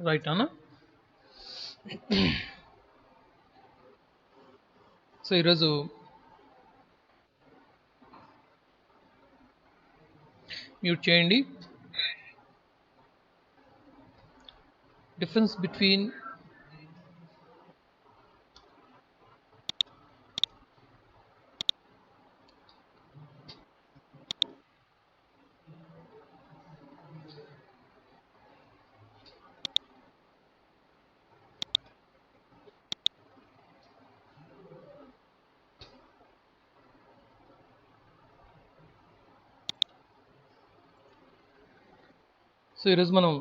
Right అన్న. So ఈరోజు mute చేయండి. డిఫరెన్స్ బిట్వీన్ సో ఈరోజు మనం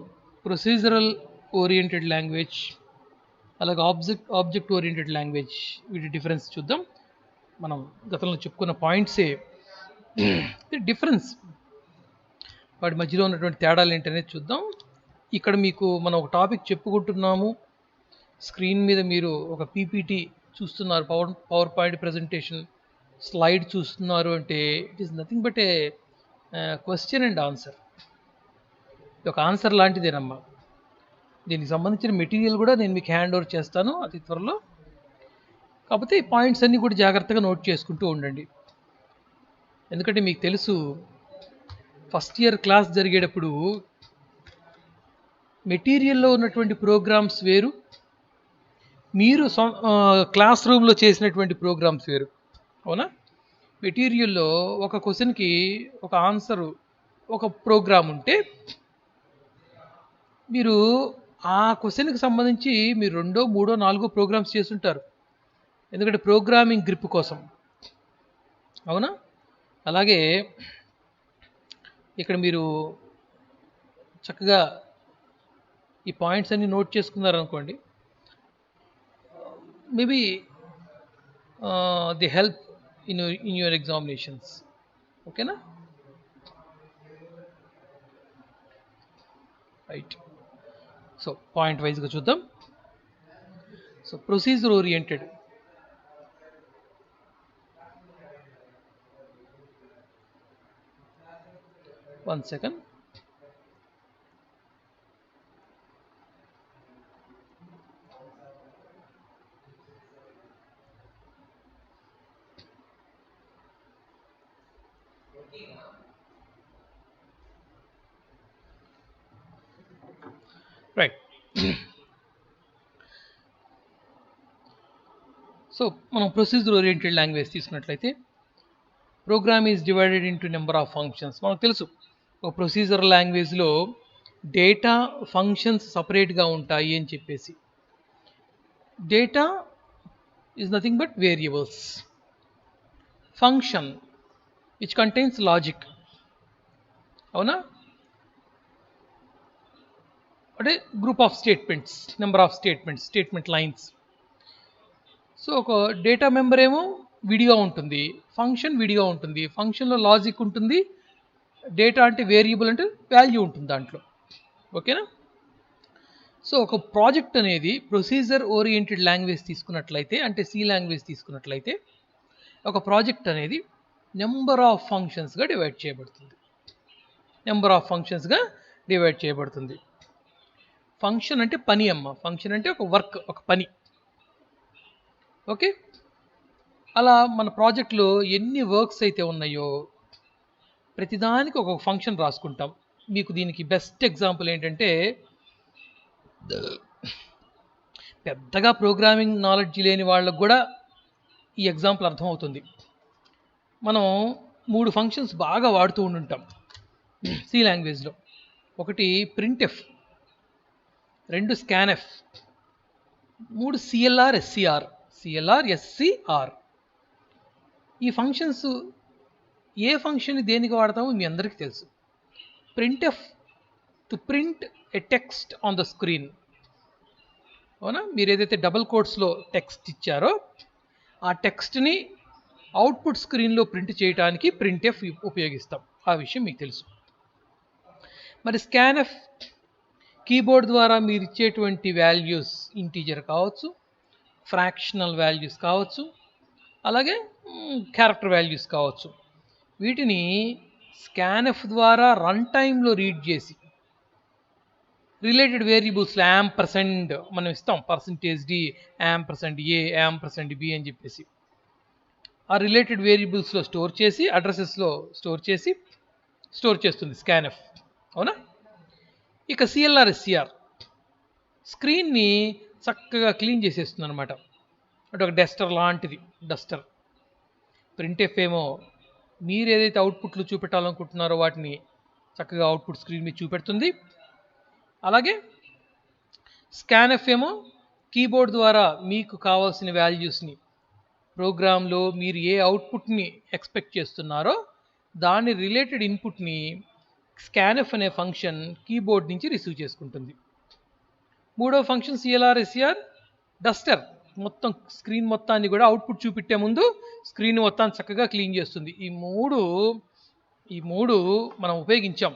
ప్రొసీజరల్ ఓరియంటెడ్ లాంగ్వేజ్ అలాగే ఆబ్జెక్ట్ ఓరియంటెడ్ లాంగ్వేజ్ వీటి డిఫరెన్స్ చూద్దాం. మనం గతంలో చెప్పుకున్న పాయింట్సే డిఫరెన్స్, వాటి మధ్యలో ఉన్నటువంటి తేడాలు ఏంటనేది చూద్దాం. ఇక్కడ మీకు మనం ఒక టాపిక్ చెప్పుకుంటున్నాము, స్క్రీన్ మీద మీరు ఒక పీపీటీ చూస్తున్నారు, పవర్ పాయింట్ ప్రజెంటేషన్ స్లైడ్ చూస్తున్నారు అంటే it is nothing but A question and answer. ఇది ఒక ఆన్సర్ లాంటిదేనమ్మా. దీనికి సంబంధించిన మెటీరియల్ కూడా నేను మీకు హ్యాండ్ ఓవర్ చేస్తాను అతి త్వరలో. కాకపోతే ఈ పాయింట్స్ అన్నీ కూడా జాగ్రత్తగా నోట్ చేసుకుంటూ ఉండండి. ఎందుకంటే మీకు తెలుసు, ఫస్ట్ ఇయర్ క్లాస్ జరిగేటప్పుడు మెటీరియల్లో ఉన్నటువంటి ప్రోగ్రామ్స్ వేరు, మీరు క్లాస్ రూమ్లో చేసినటువంటి ప్రోగ్రామ్స్ వేరు. అవునా? మెటీరియల్లో ఒక క్వశ్చన్కి ఒక ఆన్సరు ఒక ప్రోగ్రామ్ ఉంటే మీరు ఆ క్వశ్చన్కి సంబంధించి మీరు 2, 3, 4 ప్రోగ్రామ్స్ చేస్తుంటారు, ఎందుకంటే ప్రోగ్రామింగ్ గ్రిప్ కోసం. అవునా? అలాగే ఇక్కడ మీరు చక్కగా ఈ పాయింట్స్ అన్ని నోట్ చేసుకున్నారనుకోండి, maybe the help in your examinations. ఓకేనా? రైట్. సో పాయింట్ వైజ్గా చూద్దాం. So procedure oriented, one second. Right. So మనం ప్రొసీజర్ ఓరియంటెడ్ లాంగ్వేజ్ తీసుకున్నట్లయితే, program is divided into number of functions. మనకు తెలుసు, ఒక ప్రొసీజర్ లాంగ్వేజ్లో డేటా ఫంక్షన్స్ సపరేట్గా ఉంటాయి అని చెప్పేసి. Data is nothing but variables. Function which contains logic. అవునా? అంటే group of statements, number of statements, statement lines. So ఒక డేటా మెంబర్ ఏమో విడిగా ఉంటుంది, ఫంక్షన్ విడిగా ఉంటుంది. ఫంక్షన్లో లాజిక్ ఉంటుంది, డేటా అంటే వేరియబుల్ అంటే వాల్యూ ఉంటుంది దాంట్లో. ఓకేనా? సో ఒక ప్రాజెక్ట్ అనేది ప్రొసీజర్ ఓరియంటెడ్ లాంగ్వేజ్ తీసుకున్నట్లయితే, అంటే సి లాంగ్వేజ్ తీసుకున్నట్లయితే, ఒక ప్రాజెక్ట్ అనేది నెంబర్ ఆఫ్ ఫంక్షన్స్గా డివైడ్ చేయబడుతుంది. నెంబర్ ఆఫ్ ఫంక్షన్స్గా డివైడ్ చేయబడుతుంది. ఫంక్షన్ అంటే పని అమ్మ. ఫంక్షన్ అంటే ఒక వర్క్, ఒక పని. ఓకే? అలా మన ప్రాజెక్ట్లో ఎన్ని వర్క్స్ అయితే ఉన్నాయో ప్రతిదానికి ఒక ఫంక్షన్ రాసుకుంటాం. మీకు దీనికి బెస్ట్ ఎగ్జాంపుల్ ఏంటంటే, పెద్దగా ప్రోగ్రామింగ్ నాలెడ్జ్ లేని వాళ్ళకు కూడా ఈ ఎగ్జాంపుల్ అర్థమవుతుంది. మనం 3 ఫంక్షన్స్ బాగా వాడుతూ ఉండుంటాం సి లాంగ్వేజ్లో. ఒకటి printf, 2 scanf, 3 CLR SCR. CLR SCR. ఈ ఫంక్షన్స్ ఏ ఫంక్షన్ దేనికి వాడతామో మీ అందరికీ తెలుసు. Printf to print a text on the screen. అవునా? మీరు ఏదైతే డబుల్ కోట్స్లో టెక్స్ట్ ఇచ్చారో ఆ టెక్స్ట్ని అవుట్పుట్ స్క్రీన్లో ప్రింట్ చేయడానికి ప్రింట్ఎఫ్ ఉపయోగిస్తాం. ఆ విషయం మీకు తెలుసు. మరి స్కాన్ఎఫ్, కీబోర్డ్ ద్వారా మీరు ఇచ్చేటువంటి వాల్యూస్ ఇంటీజర్ కావచ్చు, ఫ్రాక్షనల్ వాల్యూస్ కావచ్చు, అలాగే క్యారెక్టర్ వాల్యూస్ కావచ్చు. వీటిని స్కాన్ఎఫ్ ద్వారా రన్ టైంలో రీడ్ చేసి రిలేటెడ్ వేరియబుల్స్లో యాంపర్సెంట్ మనం ఇస్తాం, %d, %a, %b అని చెప్పేసి ఆ రిలేటెడ్ వేరియబుల్స్లో స్టోర్ చేసి అడ్రసెస్లో స్టోర్ చేస్తుంది స్కాన్ఎఫ్. అవునా? ఇక సిఎల్ఆర్ఎస్సిఆర్ స్క్రీన్ని చక్కగా క్లీన్ చేసేస్తుంది అనమాట. అంటే ఒక డస్టర్ లాంటిది. డస్టర్. ప్రింట్ఎఫ్ ఏమో మీరు ఏదైతే అవుట్పుట్లు చూపెట్టాలనుకుంటున్నారో వాటిని చక్కగా అవుట్పుట్ స్క్రీన్ మీద చూపెడుతుంది. అలాగే స్కాన్ఎఫ్ ఏమో కీబోర్డ్ ద్వారా మీకు కావాల్సిన వాల్యూస్ని ప్రోగ్రాంలో మీరు ఏ అవుట్పుట్ని ఎక్స్పెక్ట్ చేస్తున్నారో దాని రిలేటెడ్ ఇన్పుట్ని స్కాన్ఎఫ్ అనే ఫంక్షన్ కీబోర్డ్ నుంచి రిసీవ్ చేసుకుంటుంది. మూడో ఫంక్షన్ సిఎల్ఆర్ఎస్సిఆర్ డస్టర్ మొత్తం స్క్రీన్ మొత్తాన్ని కూడా అవుట్పుట్ చూపెట్టే ముందు స్క్రీన్ మొత్తాన్ని చక్కగా క్లీన్ చేస్తుంది. ఈ మూడు మనం ఉపయోగించాం.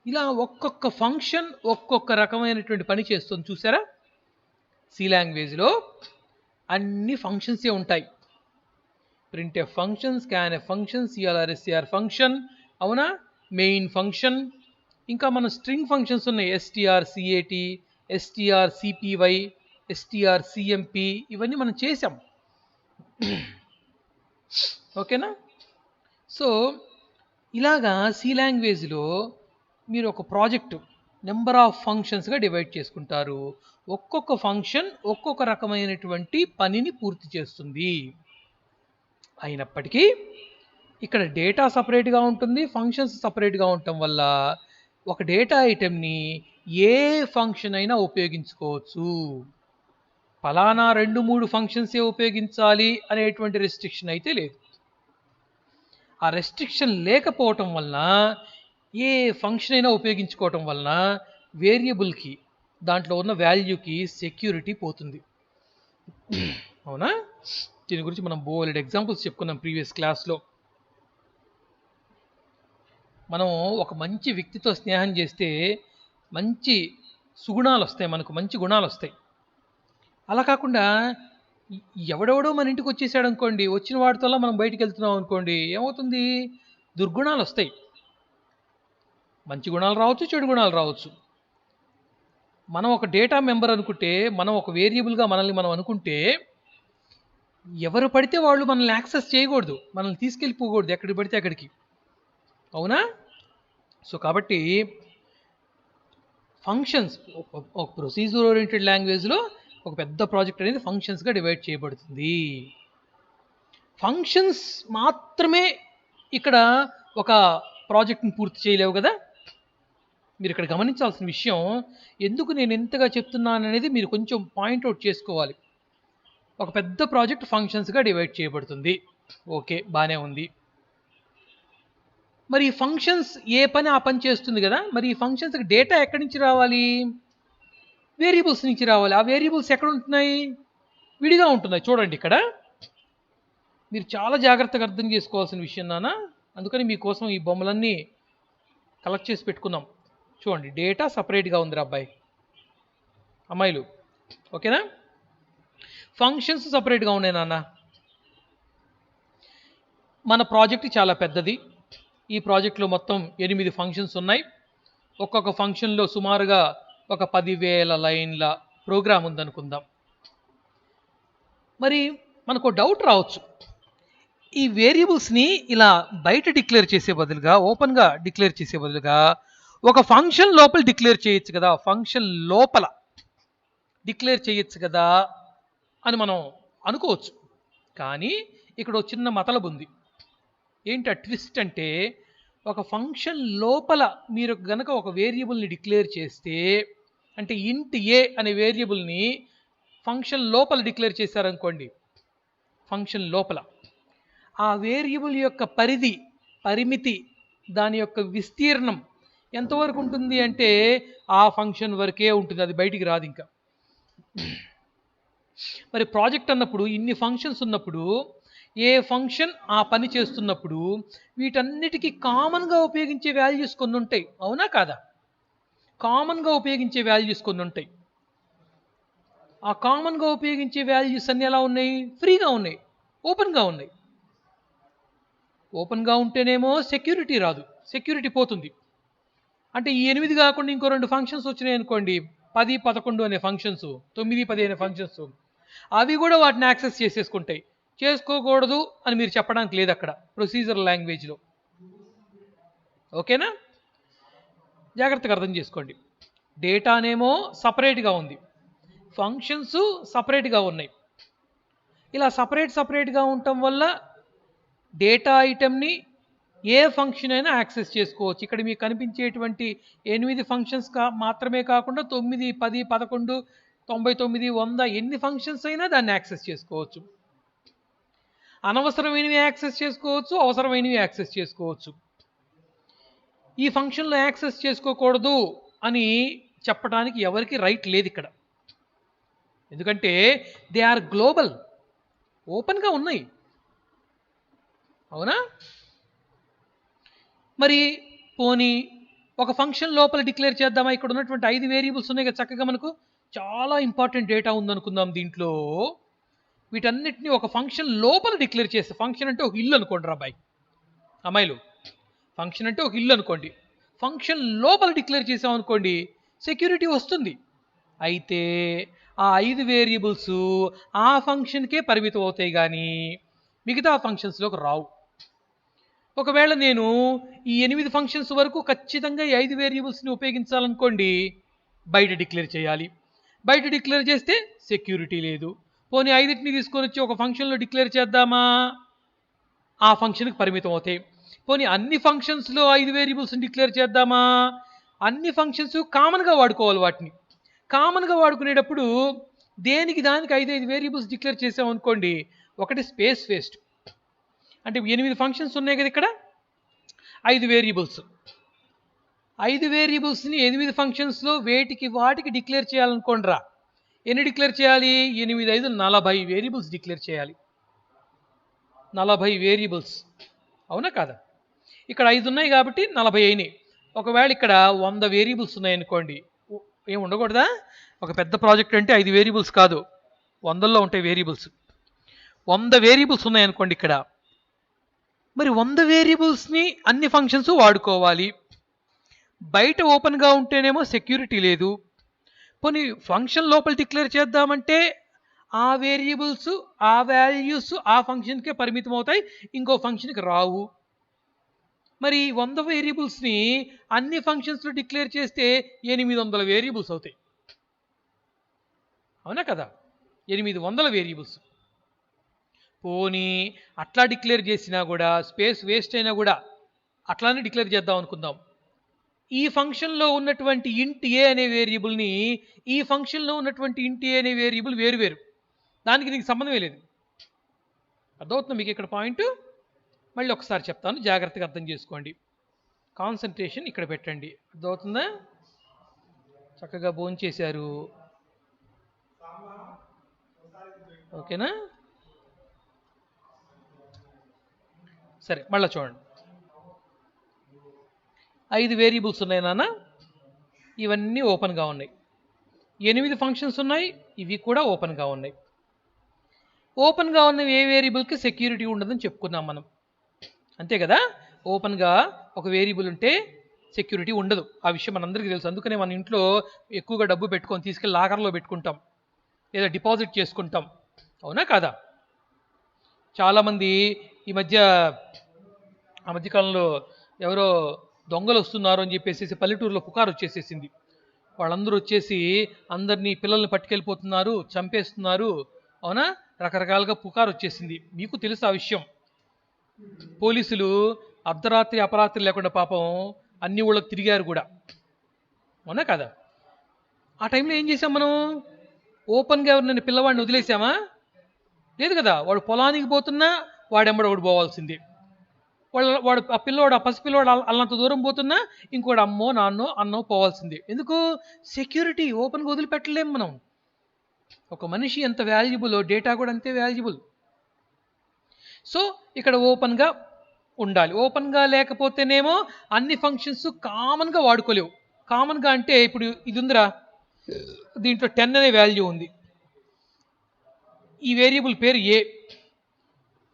ఇలా ఒక్కొక్క ఫంక్షన్ ఒక్కొక్క రకమైనటువంటి పని చేస్తుంది. చూసారా? సి లాంగ్వేజ్లో అన్ని ఫంక్షన్సే ఉంటాయి. Printf function, scanf function, clrscr function, అవునా, మెయిన్ ఫంక్షన్, ఇంకా మన స్ట్రింగ్ ఫంక్షన్స్ ఉన్నాయి. strcat, strcpy, strcmp, ఇవన్నీ మనం చేసాం. ఓకేనా? సో ఇలాగా సి లాంగ్వేజ్లో మీరు ఒక ప్రాజెక్టు నెంబర్ ఆఫ్ ఫంక్షన్స్గా డివైడ్ చేసుకుంటారు. ఒక్కొక్క ఫంక్షన్ ఒక్కొక్క రకమైనటువంటి పనిని పూర్తి చేస్తుంది. అయినప్పటికీ ఇక్కడ డేటా సపరేట్గా ఉంటుంది, ఫంక్షన్స్ సపరేట్గా ఉండటం వల్ల ఒక డేటా ఐటెంని ఏ ఫంక్షన్ అయినా ఉపయోగించుకోవచ్చు. ఫలానా 2-3 ఫంక్షన్సే ఉపయోగించాలి అనేటువంటి రెస్ట్రిక్షన్ అయితే లేదు. ఆ రెస్ట్రిక్షన్ లేకపోవటం వలన ఏ ఫంక్షన్ అయినా ఉపయోగించుకోవటం వలన వేరియబుల్కి దాంట్లో ఉన్న వాల్యూకి సెక్యూరిటీ పోతుంది. అవునా? దీని గురించి మనం బోలెడ్ ఎగ్జాంపుల్స్ చెప్పుకున్నాం ప్రీవియస్ క్లాస్లో. మనం ఒక మంచి వ్యక్తితో స్నేహం చేస్తే మంచి సుగుణాలు వస్తాయి, మనకు మంచి గుణాలు వస్తాయి. అలా కాకుండా ఎవడెవడో మన ఇంటికి వచ్చేసాడు అనుకోండి, వచ్చిన వాడితో మనం బయటికి వెళ్తున్నాం అనుకోండి, ఏమవుతుంది? దుర్గుణాలు వస్తాయి. మంచి గుణాలు రావచ్చు, చెడు గుణాలు రావచ్చు. మనం ఒక డేటా మెంబర్ అనుకుంటే, మనం ఒక వేరియబుల్గా మనల్ని మనం అనుకుంటే, ఎవరు పడితే వాళ్ళు మనల్ని యాక్సెస్ చేయకూడదు, మనల్ని తీసుకెళ్ళిపోకూడదు ఎక్కడికి పడితే అక్కడికి. అవునా? సో కాబట్టి ఫంక్షన్స్ ఒక ప్రొసీజర్ ఓరియంటెడ్ లాంగ్వేజ్లో ఒక పెద్ద ప్రాజెక్ట్ అనేది ఫంక్షన్స్గా డివైడ్ చేయబడుతుంది. ఫంక్షన్స్ మాత్రమే ఇక్కడ ఒక ప్రాజెక్ట్ని పూర్తి చేయలేవు కదా. మీరు ఇక్కడ గమనించాల్సిన విషయం, ఎందుకు నేను ఎంతగా చెప్తున్నాను అనేది మీరు కొంచెం పాయింట్అవుట్ చేసుకోవాలి. ఒక పెద్ద ప్రాజెక్ట్ ఫంక్షన్స్గా డివైడ్ చేయబడుతుంది. ఓకే, బాగానే ఉంది. మరి ఈ ఫంక్షన్స్ ఏ పని ఆ పని చేస్తుంది కదా. మరి ఈ ఫంక్షన్స్కి డేటా ఎక్కడి నుంచి రావాలి? వేరియబుల్స్ నుంచి రావాలి. ఆ వేరియబుల్స్ ఎక్కడ ఉంటున్నాయి? విడిగా ఉంటున్నాయి. చూడండి, ఇక్కడ మీరు చాలా జాగ్రత్తగా అర్థం చేసుకోవాల్సిన విషయం నాన్న. అందుకని మీకోసం ఈ బొమ్మలన్నీ కలెక్ట్ చేసి పెట్టుకున్నాం. చూడండి, డేటా సపరేట్గా ఉందిరా అబ్బాయి, అమ్మాయిలు. ఓకేనా? ఫంక్షన్స్ సపరేట్గా ఉన్నాయి నాన్న. మన ప్రాజెక్ట్ చాలా పెద్దది. ఈ ప్రాజెక్ట్లో మొత్తం 8 ఫంక్షన్స్ ఉన్నాయి. ఒక్కొక్క ఫంక్షన్లో సుమారుగా ఒక 10,000 లైన్ల ప్రోగ్రామ్ ఉందనుకుందాం. మరి మనకు డౌట్ రావచ్చు, ఈ వేరియబుల్స్ని ఇలా బయట డిక్లేర్ చేసే బదులుగా, ఓపెన్గా డిక్లేర్ చేసే బదులుగా ఒక ఫంక్షన్ లోపల డిక్లేర్ చేయొచ్చు కదా, ఫంక్షన్ లోపల డిక్లేర్ చేయొచ్చు కదా అని మనం అనుకోవచ్చు. కానీ ఇక్కడ ఒక చిన్న మతలబు ఉంది. ఏంటి ఆ ట్విస్ట్ అంటే, ఒక ఫంక్షన్ లోపల మీరు గనక ఒక వేరియబుల్ని డిక్లేర్ చేస్తే, అంటే ఇంట్ ఏ అనే వేరియబుల్ని ఫంక్షన్ లోపల డిక్లేర్ చేశారనుకోండి, ఫంక్షన్ లోపల ఆ వేరియబుల్ యొక్క పరిమితి, దాని యొక్క విస్తీర్ణం ఎంతవరకు ఉంటుంది అంటే ఆ ఫంక్షన్ వరకే ఉంటుంది, అది బయటికి రాదు ఇంకా. మరి ప్రాజెక్ట్ అన్నప్పుడు ఇన్ని ఫంక్షన్స్ ఉన్నప్పుడు, ఏ ఫంక్షన్ ఆ పని చేస్తున్నప్పుడు వీటన్నిటికీ కామన్గా ఉపయోగించే వాల్యూస్ కొన్ని ఉంటాయి. అవునా కాదా? కామన్గా ఉపయోగించే వాల్యూస్ కొన్ని ఉంటాయి. ఆ కామన్గా ఉపయోగించే వాల్యూస్ అన్నీ ఎలా ఉన్నాయి? ఫ్రీగా ఉన్నాయి, ఓపెన్గా ఉన్నాయి. ఓపెన్గా ఉంటేనేమో సెక్యూరిటీ రాదు, సెక్యూరిటీ పోతుంది. అంటే ఈ 8 కాకుండా ఇంకో 2 ఫంక్షన్స్ వచ్చినాయి అనుకోండి, 10, 11 అనే ఫంక్షన్స్, 9, 10 అనే ఫంక్షన్స్, అవి కూడా వాటిని యాక్సెస్ చేసేసుకుంటాయి. చేసుకోకూడదు అని మీరు చెప్పడానికి లేదు అక్కడ ప్రొసీజర్ లాంగ్వేజ్లో. ఓకేనా? జాగ్రత్తగా అర్థం చేసుకోండి. డేటానేమో సపరేట్గా ఉంది, ఫంక్షన్స్ సపరేట్గా ఉన్నాయి. ఇలా సపరేట్గా ఉండటం వల్ల డేటా ఐటెంని ఏ ఫంక్షన్ అయినా యాక్సెస్ చేసుకోవచ్చు. ఇక్కడ మీకు కనిపించేటువంటి 8 ఫంక్షన్స్ మాత్రమే కాకుండా 9, 10, 11, 99, 100 ఎన్ని ఫంక్షన్స్ అయినా దాన్ని యాక్సెస్ చేసుకోవచ్చు. అనవసరమైనవి యాక్సెస్ చేసుకోవచ్చు, అవసరమైనవి యాక్సెస్ చేసుకోవచ్చు. ఈ ఫంక్షన్లో యాక్సెస్ చేసుకోకూడదు అని చెప్పడానికి ఎవరికి రైట్ లేదు ఇక్కడ. ఎందుకంటే దే ఆర్ గ్లోబల్, ఓపెన్గా ఉన్నాయి. అవునా? మరి పోనీ ఒక ఫంక్షన్ లోపల డిక్లేర్ చేద్దామా? ఇక్కడ ఉన్నటువంటి 5 వేరియబుల్స్ ఉన్నాయి కదా, చక్కగా మనకు చాలా ఇంపార్టెంట్ డేటా ఉందనుకుందాం దీంట్లో. వీటన్నిటిని ఒక ఫంక్షన్ లోపల డిక్లేర్ చేస్తే, ఫంక్షన్ అంటే ఒక ఇల్లు అనుకోండి రా అబ్బాయి అమ్మాయిలు, ఫంక్షన్ అంటే ఒక ఇల్లు అనుకోండి, ఫంక్షన్ లోపల డిక్లేర్ చేసామనుకోండి సెక్యూరిటీ వస్తుంది. అయితే ఆ 5 వేరియబుల్స్ ఆ ఫంక్షన్కే పరిమితం అవుతాయి కానీ మిగతా ఫంక్షన్స్లోకి రావు. ఒకవేళ నేను ఈ 8 ఫంక్షన్స్ వరకు ఖచ్చితంగా ఈ 5 వేరియబుల్స్ని ఉపయోగించాలనుకోండి, బయట డిక్లేర్ చేయాలి. బయట డిక్లేర్ చేస్తే సెక్యూరిటీ లేదు. పోనీ 5ని తీసుకొని వచ్చి ఒక ఫంక్షన్లో డిక్లేర్ చేద్దామా? ఆ ఫంక్షన్కి పరిమితం అవుతాయి. పోనీ అన్ని ఫంక్షన్స్లో 5 వేరియబుల్స్ని డిక్లేర్ చేద్దామా? అన్ని ఫంక్షన్స్ కామన్గా వాడుకోవాలి. వాటిని కామన్గా వాడుకునేటప్పుడు దేనికి దానికి 5 వేరియబుల్స్ డిక్లేర్ చేసామనుకోండి, ఒకటి స్పేస్ వేస్ట్. అంటే 8 ఫంక్షన్స్ ఉన్నాయి కదా, ఇక్కడ 5 వేరియబుల్స్. 5 వేరియబుల్స్ని 8 ఫంక్షన్స్లో వాటికి డిక్లేర్ చేయాలనుకోండి రా. ఎన్ని డిక్లేర్ చేయాలి? 8, 5, 40 వేరియబుల్స్ డిక్లేర్ చేయాలి. 40 వేరియబుల్స్. అవునా కాదా? ఇక్కడ 5 ఉన్నాయి కాబట్టి 40 అయినాయి. ఒకవేళ ఇక్కడ 100 వేరియబుల్స్ ఉన్నాయనుకోండి, ఏమి ఉండకూడదా? ఒక పెద్ద ప్రాజెక్ట్ అంటే 5 వేరియబుల్స్ కాదు, 100లో ఉంటాయి వేరియబుల్స్. 100 వేరియబుల్స్ ఉన్నాయనుకోండి ఇక్కడ, మరి 100 వేరియబుల్స్ని అన్ని ఫంక్షన్స్ వాడుకోవాలి. బయట ఓపెన్గా ఉంటేనేమో సెక్యూరిటీ లేదు. పోనీ ఫంక్షన్ లోపల డిక్లేర్ చేద్దామంటే ఆ వేరియబుల్స్, ఆ వాల్యూస్ ఆ ఫంక్షన్కే పరిమితం అవుతాయి, ఇంకో ఫంక్షన్కి రావు. మరి 100 వేరియబుల్స్ని అన్ని ఫంక్షన్స్లో డిక్లేర్ చేస్తే 800 వేరియబుల్స్ అవుతాయి. అవునా కదా? 800 వేరియబుల్స్. పోనీ అట్లా డిక్లేర్ చేసినా కూడా, స్పేస్ వేస్ట్ అయినా కూడా అట్లానే డిక్లేర్ చేద్దాం అనుకుందాం. ఈ ఫంక్షన్లో ఉన్నటువంటి ఇంట్ ఏ అనే వేరియబుల్ని ఈ ఫంక్షన్లో ఉన్నటువంటి ఇంట్ ఏ అనే వేరియబుల్ వేరు, దానికి దీనికి సంబంధమే లేదు. అర్థమవుతుందా మీకు ఇక్కడ పాయింట్? మళ్ళీ ఒకసారి చెప్తాను, జాగ్రత్తగా అర్థం చేసుకోండి. కాన్సన్ట్రేషన్ ఇక్కడ పెట్టండి. అర్థమవుతుందా? చక్కగా భోంచేశారు. ఓకేనా? సరే, మళ్ళీ చూడండి. 5 వేరియబుల్స్ ఉన్నాయి నాన్న, ఇవన్నీ ఓపెన్గా ఉన్నాయి. 8 ఫంక్షన్స్ ఉన్నాయి, ఇవి కూడా ఓపెన్గా ఉన్నాయి. ఓపెన్గా ఉన్నవి ఏ వేరియబుల్కి సెక్యూరిటీ ఉండదని చెప్పుకున్నాం మనం, అంతే కదా? ఓపెన్గా ఒక వేరియబుల్ ఉంటే సెక్యూరిటీ ఉండదు, ఆ విషయం మనందరికీ తెలుసు. అందుకనే మన ఇంట్లో ఎక్కువగా డబ్బు పెట్టుకొని తీసుకెళ్ళి లాకర్లో పెట్టుకుంటాం, లేదా డిపాజిట్ చేసుకుంటాం. అవునా కాదా? చాలామంది ఈ మధ్యకాలంలో ఎవరో దొంగలు వస్తున్నారు అని చెప్పేసి పల్లెటూరులో పుకారు వచ్చేసేసింది. వాళ్ళందరూ వచ్చేసి అందరినీ, పిల్లల్ని పట్టుకెళ్ళిపోతున్నారు, చంపేస్తున్నారు. అవునా? రకరకాలుగా పుకారు వచ్చేసింది. మీకు తెలుసు ఆ విషయం. పోలీసులు అర్ధరాత్రి అపరాత్రి లేకుండా పాపం అన్ని ఊళ్ళకి తిరిగారు కూడా. అవునా కదా? ఆ టైంలో ఏం చేసాం మనం? ఓపెన్గా ఎవరినైనా పిల్లవాడిని వదిలేసామా? లేదు కదా. వాడు పొలానికి పోతున్నా వాడెంబడ ఒకడు పోవాల్సిందే. వాడు ఆ పిల్లవాడు, ఆ పసిపిల్లవాడు అల్లంత దూరం పోతున్నా ఇంకోటి అమ్మో నాన్నో అన్నో పోవాల్సిందే. ఎందుకు? సెక్యూరిటీ. ఓపెన్గా వదిలిపెట్టలేం మనం. ఒక మనిషి ఎంత వాల్యుబుల్, డేటా కూడా అంతే వాల్యుబుల్. సో ఇక్కడ ఓపెన్గా ఉండాలి. ఓపెన్గా లేకపోతేనేమో అన్ని ఫంక్షన్స్ కామన్గా వాడుకోలేవు. కామన్గా అంటే ఇప్పుడు ఇది ఉందిరా, దీంట్లో 10 అనే వాల్యూ ఉంది, ఈ వేరియబుల్ పేరు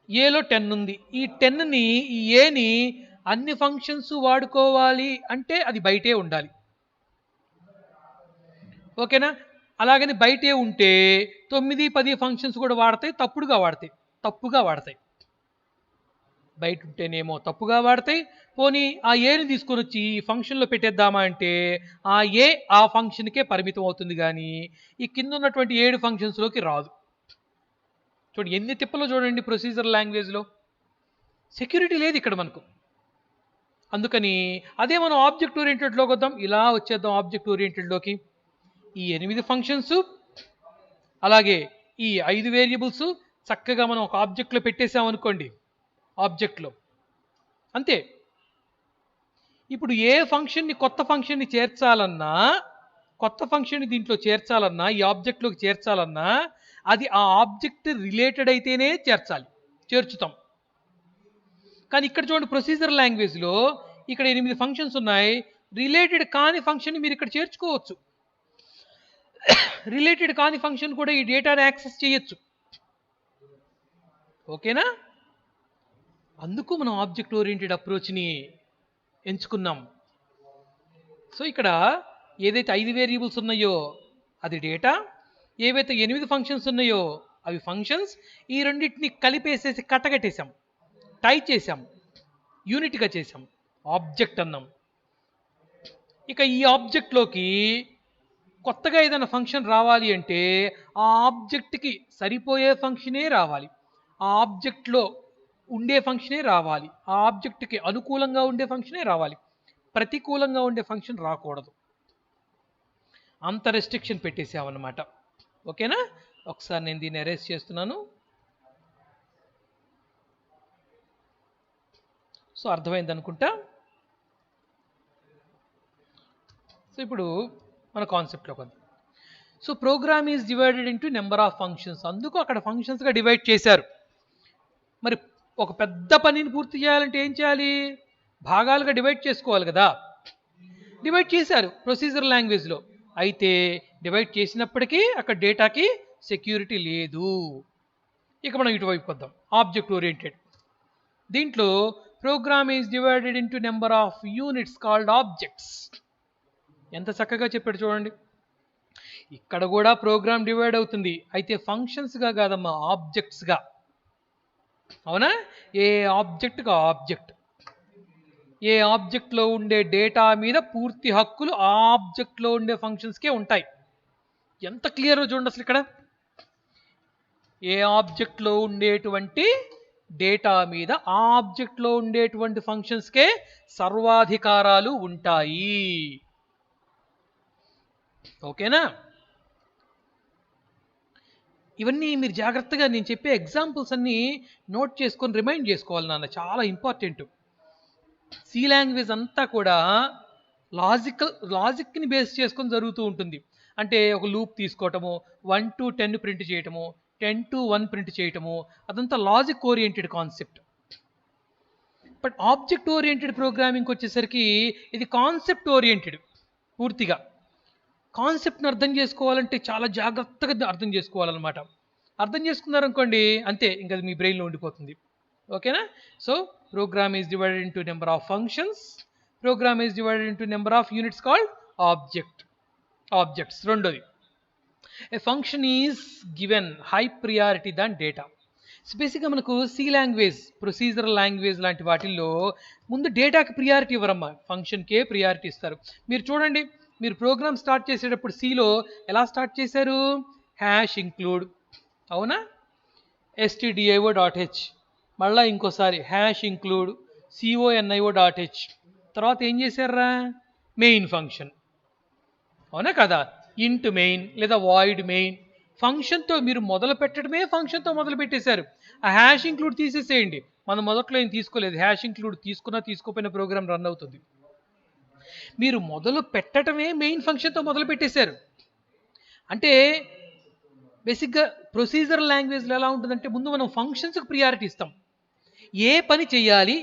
ఏలో 10 ఉంది. ఈ 10ని, ఈ ఏని అన్ని ఫంక్షన్స్ వాడుకోవాలి అంటే అది బయటే ఉండాలి. ఓకేనా? అలాగని బయటే ఉంటే 9, 10 ఫంక్షన్స్ కూడా వాడతాయి, తప్పుగా వాడతాయి. బయట ఉంటేనేమో తప్పుగా వాడతాయి. పోనీ ఆ ఏని తీసుకొని వచ్చి ఈ ఫంక్షన్లో పెట్టేద్దామా అంటే ఆ ఏ ఆ ఫంక్షన్కే పరిమితం అవుతుంది కానీ ఈ కింద ఉన్నటువంటి 7 ఫంక్షన్స్లోకి రాదు. చూడండి ఎన్ని తిప్పలో చూడండి ప్రొసీజర్ లాంగ్వేజ్లో. సెక్యూరిటీ లేదు ఇక్కడ మనకు. అందుకని అదే మనం ఆబ్జెక్ట్ ఓరియంటెడ్లోకి వద్దాం. ఇలా వచ్చేద్దాం ఆబ్జెక్ట్ ఓరియంటెడ్లోకి. ఈ 8 ఫంక్షన్స్ అలాగే ఈ 5 వేరియబుల్స్ చక్కగా మనం ఒక ఆబ్జెక్ట్లో పెట్టేసామనుకోండి. ఆబ్జెక్ట్లో అంతే. ఇప్పుడు ఏ ఫంక్షన్ని కొత్త ఫంక్షన్ని చేర్చాలన్నా, కొత్త ఫంక్షన్ని దీంట్లో చేర్చాలన్నా, ఈ ఆబ్జెక్ట్లోకి చేర్చాలన్నా అది ఆ ఆబ్జెక్ట్ రిలేటెడ్ అయితేనే చేర్చుతాం. కానీ ఇక్కడ చూడండి ప్రొసీజర్ లాంగ్వేజ్లో ఇక్కడ 8 ఫంక్షన్స్ ఉన్నాయి. రిలేటెడ్ కాని ఫంక్షన్ని మీరు ఇక్కడ చేర్చుకోవచ్చు. రిలేటెడ్ కాని ఫంక్షన్ కూడా ఈ డేటాను యాక్సెస్ చేయొచ్చు. ఓకేనా? అందుకు మనం ఆబ్జెక్ట్ ఓరియంటెడ్ అప్రోచ్ని ఎంచుకున్నాం. సో ఇక్కడ ఏదైతే 5 వేరియబుల్స్ ఉన్నాయో అది డేటా, ఏవైతే 8 ఫంక్షన్స్ ఉన్నాయో అవి ఫంక్షన్స్. ఈ రెండింటిని కలిపేసేసి కట్టగట్టేసాం, టై చేసాం, యూనిట్గా చేసాం, ఆబ్జెక్ట్ అన్నాం. ఇక ఈ ఆబ్జెక్ట్లోకి కొత్తగా ఏదైనా ఫంక్షన్ రావాలి అంటే ఆ ఆబ్జెక్ట్కి సరిపోయే ఫంక్షనే రావాలి, ఆ ఆబ్జెక్ట్లో ఉండే ఫంక్షనే రావాలి, ఆ ఆబ్జెక్ట్కి అనుకూలంగా ఉండే ఫంక్షనే రావాలి, ప్రతికూలంగా ఉండే ఫంక్షన్ రాకూడదు. అంత రెస్ట్రిక్షన్ పెట్టేసామన్నమాట. ఓకేనా? ఒకసారి నేను దీన్ని ఎరేస్ చేస్తున్నాను. సో అర్థమైంది అనుకుంటా. సో ఇప్పుడు మన కాన్సెప్ట్లోకి వద్దాం. So program is divided into number of functions. అందుకు అక్కడ ఫంక్షన్స్గా డివైడ్ చేశారు. మరి ఒక పెద్ద పనిని పూర్తి చేయాలంటే ఏం చేయాలి? భాగాలుగా డివైడ్ చేసుకోవాలి కదా. డివైడ్ చేశారు ప్రొసీజర్ లాంగ్వేజ్లో. అయితే డివైడ్ చేసినప్పటికీ అక్కడ డేటాకి సెక్యూరిటీ లేదు. ఇక మనం ఇటువైపు వద్దాం. ఆబ్జెక్ట్ ఓరియంటెడ్ దీంట్లో program is divided into number of units called objects. ఎంత చక్కగా చెప్పాడు చూడండి. ఇక్కడ కూడా ప్రోగ్రామ్ డివైడ్ అవుతుంది, అయితే ఫంక్షన్స్గా కాదమ్మా, ఆబ్జెక్ట్స్గా. అవునా? ఏ ఆబ్జెక్ట్గా ఆబ్జెక్ట్, ఏ ఆబ్జెక్ట్లో ఉండే డేటా మీద పూర్తి హక్కులు ఆ ఆబ్జెక్ట్లో ఉండే ఫంక్షన్స్కే ఉంటాయి. ఎంత క్లియర్ చూడండి అసలు ఇక్కడ. ఏ ఆబ్జెక్ట్లో ఉండేటువంటి డేటా మీద ఆ ఆబ్జెక్ట్లో ఉండేటువంటి ఫంక్షన్స్కే సర్వాధికారాలు ఉంటాయి. ఓకేనా? ఇవన్నీ మీరు జాగ్రత్తగా నేను చెప్పే ఎగ్జాంపుల్స్ అన్నీ నోట్ చేసుకొని రిమైండ్ చేసుకోవాలి నాన్న, చాలా ఇంపార్టెంట్. సి లాంగ్వేజ్ అంతా కూడా లాజిక్ని బేస్ చేసుకొని జరుగుతూ ఉంటుంది. అంటే ఒక లూప్ తీసుకోవటము, 1 to 10 ప్రింట్ చేయటము, 10 to 1 ప్రింట్ చేయటము, అదంతా logic oriented concept. But object oriented ప్రోగ్రామింగ్కి వచ్చేసరికి ఇది కాన్సెప్ట్ ఓరియంటెడ్. పూర్తిగా కాన్సెప్ట్ని అర్థం చేసుకోవాలంటే చాలా జాగ్రత్తగా అర్థం చేసుకోవాలన్నమాట. అర్థం చేసుకున్నారనుకోండి అంతే, ఇంకా మీ బ్రెయిన్లో ఉండిపోతుంది. ఓకేనా? So program is divided into number of functions, program is divided into number of units called objects. రెండోది, a function is given high priority than data. బేసిక్గా మనకు సి లాంగ్వేజ్, ప్రొసీజర్ లాంగ్వేజ్ లాంటి వాటిల్లో ముందు డేటాకి ప్రియారిటీ ఇవ్వరమ్మా, ఫంక్షన్కే ప్రియారిటీ ఇస్తారు. మీరు చూడండి, మీరు ప్రోగ్రామ్ స్టార్ట్ చేసేటప్పుడు సిలో ఎలా స్టార్ట్ చేశారు? #include, అవునా? stdio.h, మళ్ళీ ఇంకోసారి #include conio.h. తర్వాత ఏం చేశారా? మెయిన్ ఫంక్షన్, అవునా కదా? ఇంట్ మెయిన్ లేదా వాయిడ్ మెయిన్. ఫంక్షన్తో మీరు మొదలు పెట్టడమే ఫంక్షన్తో మొదలు పెట్టేశారు. ఆ #include తీసేసేయండి. మనం మొదట్లో ఏం తీసుకోలేదు. #include తీసుకున్నా తీసుకోపోయిన ప్రోగ్రామ్ రన్ అవుతుంది. మీరు మొదలు పెట్టడమే మెయిన్ ఫంక్షన్తో మొదలు పెట్టేశారు. అంటే బేసిక్గా ప్రొసీజర్ లాంగ్వేజ్లో ఎలా ఉంటుందంటే ముందు మనం ఫంక్షన్స్కి ప్రియారిటీ ఇస్తాం. ఏ పని చేయాలి